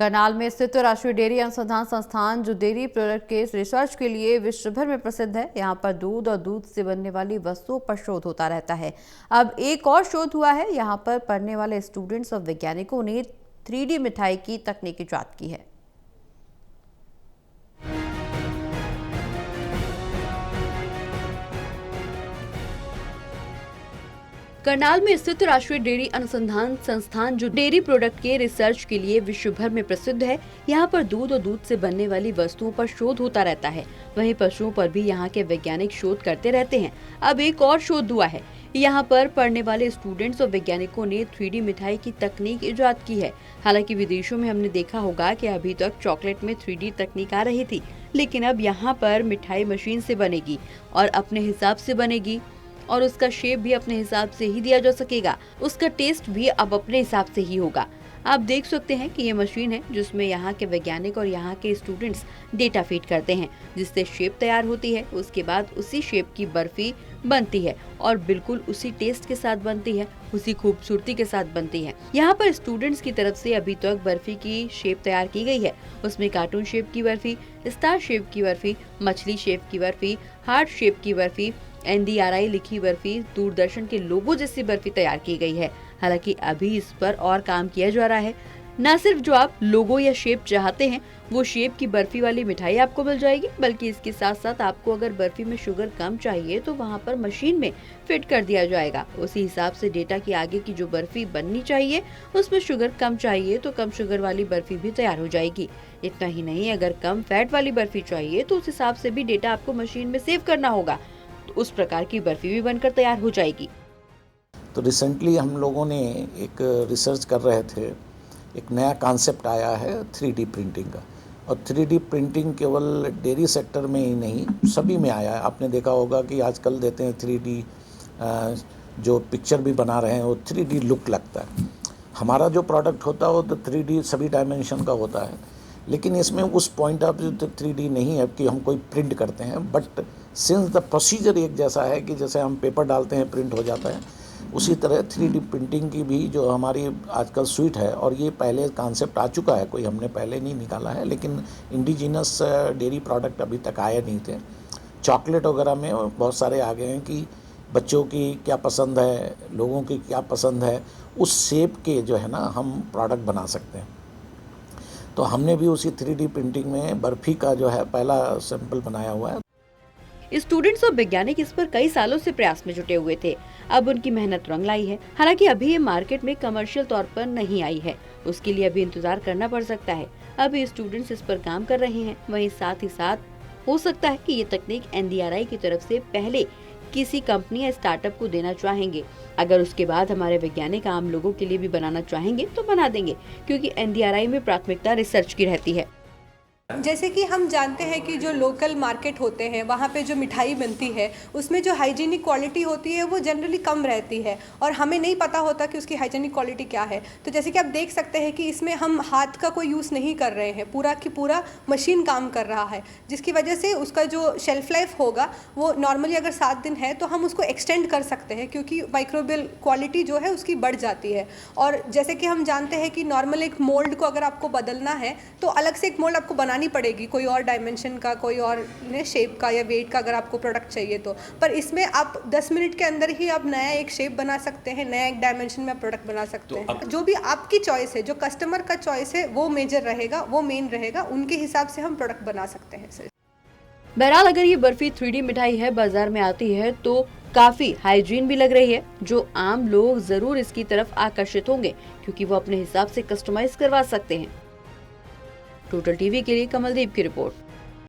करनाल में स्थित राष्ट्रीय डेयरी अनुसंधान संस्थान जो डेयरी प्रोडक्ट के रिसर्च के लिए विश्व भर में प्रसिद्ध है, यहाँ पर दूध और दूध से बनने वाली वस्तुओं पर शोध होता रहता है। अब एक और शोध हुआ है। यहाँ पर पढ़ने वाले स्टूडेंट्स और वैज्ञानिकों ने 3D मिठाई की तकनीक इजाद की है। करनाल में स्थित राष्ट्रीय डेयरी अनुसंधान संस्थान जो डेयरी प्रोडक्ट के रिसर्च के लिए विश्व भर में प्रसिद्ध है, यहाँ पर दूध और दूध से बनने वाली वस्तुओं पर शोध होता रहता है। वहीं पशुओं पर भी यहाँ के वैज्ञानिक शोध करते रहते हैं। अब एक और शोध हुआ है। यहाँ पर पढ़ने वाले स्टूडेंट्स और वैज्ञानिकों ने 3D मिठाई की तकनीक इजाद की है। हालांकि विदेशों में हमने देखा होगा कि अभी तक चॉकलेट में 3D तकनीक आ रही थी, लेकिन अब यहाँ पर मिठाई मशीन से बनेगी और अपने हिसाब से बनेगी और उसका शेप भी अपने हिसाब से ही दिया जा सकेगा। उसका टेस्ट भी अब अपने हिसाब से ही होगा। आप देख सकते हैं कि ये मशीन है जिसमें यहाँ के वैज्ञानिक और यहाँ के स्टूडेंट्स डेटा फीड करते हैं, जिससे शेप तैयार होती है। उसके बाद उसी शेप की बर्फी बनती है और बिल्कुल उसी टेस्ट के साथ बनती है, उसी खूबसूरती के साथ बनती है। यहाँ पर स्टूडेंट्स की तरफ से अभी तक बर्फी की शेप तैयार की गई है। उसमें कार्टून शेप की बर्फी, स्टार शेप की बर्फी, मछली शेप की बर्फी, हार्ट शेप की बर्फी, NDRI लिखी बर्फी, दूरदर्शन के लोगो जैसी बर्फी तैयार की गई है। हालांकि अभी इस पर और काम किया जा रहा है। न सिर्फ जो आप लोगो या शेप चाहते हैं वो शेप की बर्फी वाली मिठाई आपको मिल जाएगी, बल्कि इसके साथ साथ आपको अगर बर्फी में शुगर कम चाहिए तो वहाँ पर मशीन में फिट कर दिया जाएगा। उसी हिसाब से डेटा की आगे की जो बर्फी बननी चाहिए उसमें शुगर कम चाहिए तो कम शुगर वाली बर्फी भी तैयार हो जाएगी। इतना ही नहीं, अगर कम फैट वाली बर्फी चाहिए तो उस हिसाब से भी डेटा आपको मशीन में सेव करना होगा, तो उस प्रकार की बर्फी भी बनकर तैयार हो जाएगी। तो रिसेंटली हम लोगों ने एक रिसर्च कर रहे थे, एक नया कॉन्सेप्ट आया है 3D प्रिंटिंग का। और 3D प्रिंटिंग केवल डेयरी सेक्टर में ही नहीं, सभी में आया है। आपने देखा होगा कि आजकल देते हैं 3D जो पिक्चर भी बना रहे हैं वो 3D लुक लगता है। हमारा जो प्रोडक्ट होता है वो तो 3D सभी डायमेंशन का होता है, लेकिन इसमें उस पॉइंट ऑफ व्यू तो 3D नहीं है कि हम कोई प्रिंट करते हैं, बट सिंस द प्रोसीजर एक जैसा है कि जैसे हम पेपर डालते हैं प्रिंट हो जाता है, उसी तरह 3D प्रिंटिंग की भी जो हमारी आजकल स्वीट है, और ये पहले कॉन्सेप्ट आ चुका है, कोई हमने पहले नहीं निकाला है, लेकिन इंडिजिनस डेयरी प्रोडक्ट अभी तक आए नहीं थे। चॉकलेट वगैरह में बहुत सारे आ गए हैं कि बच्चों की क्या पसंद है, लोगों की क्या पसंद है, उस शेप के जो है ना हम प्रोडक्ट बना सकते हैं। तो हमने भी उसी 3D प्रिंटिंग में बर्फी का जो है पहला सैंपल बनाया हुआ है। स्टूडेंट्स और वैज्ञानिक इस पर कई सालों से प्रयास में जुटे हुए थे। अब उनकी मेहनत रंग लाई है। हालांकि अभी ये मार्केट में कमर्शियल तौर पर नहीं आई है, उसके लिए अभी इंतजार करना पड़ सकता है। अभी स्टूडेंट्स इस पर काम कर रहे हैं। वहीं साथ ही साथ हो सकता है कि ये तकनीक NDRI की तरफ से पहले किसी कंपनी या स्टार्टअप को देना चाहेंगे। अगर उसके बाद हमारे वैज्ञानिक आम लोगों के लिए भी बनाना चाहेंगे तो बना देंगे, क्योंकि NDRI में प्राथमिकता रिसर्च की रहती है। जैसे कि हम जानते हैं कि जो लोकल मार्केट होते हैं वहाँ पे जो मिठाई बनती है उसमें जो हाइजीनिक क्वालिटी होती है वो जनरली कम रहती है और हमें नहीं पता होता कि उसकी हाइजीनिक क्वालिटी क्या है। तो जैसे कि आप देख सकते हैं कि इसमें हम हाथ का कोई यूज़ नहीं कर रहे हैं, पूरा की पूरा मशीन काम कर रहा है, जिसकी वजह से उसका जो शेल्फ लाइफ होगा वो नॉर्मली अगर 7 दिन है तो हम उसको एक्सटेंड कर सकते हैं, क्योंकि माइक्रोबियल क्वालिटी जो है उसकी बढ़ जाती है। और जैसे कि हम जानते हैं कि नॉर्मल एक मोल्ड को अगर आपको बदलना है तो अलग से एक मोल्ड आपको बनानी पड़ेगी, कोई और डायमेंशन का, कोई और शेप का या वेट का अगर आपको प्रोडक्ट चाहिए तो। पर इसमें आप 10 मिनट के अंदर ही आप नया एक शेप बना सकते हैं, नया एक डायमेंशन में आप प्रोडक्ट बना सकते हैं। जो भी आपकी चॉइस है, जो कस्टमर का चॉइस है वो मेजर रहेगा, वो मेन रहेगा, उनके हिसाब से हम प्रोडक्ट बना सकते हैं सर। बहरहाल अगर ये बर्फी 3D मिठाई है, बाजार में आती है तो काफी हाइजीन भी लग रही है, जो आम लोग जरूर इसकी तरफ आकर्षित होंगे, क्योंकि वो अपने हिसाब से कस्टमाइज करवा सकते हैं। टोटल टीवी के लिए कमलदीप की रिपोर्ट।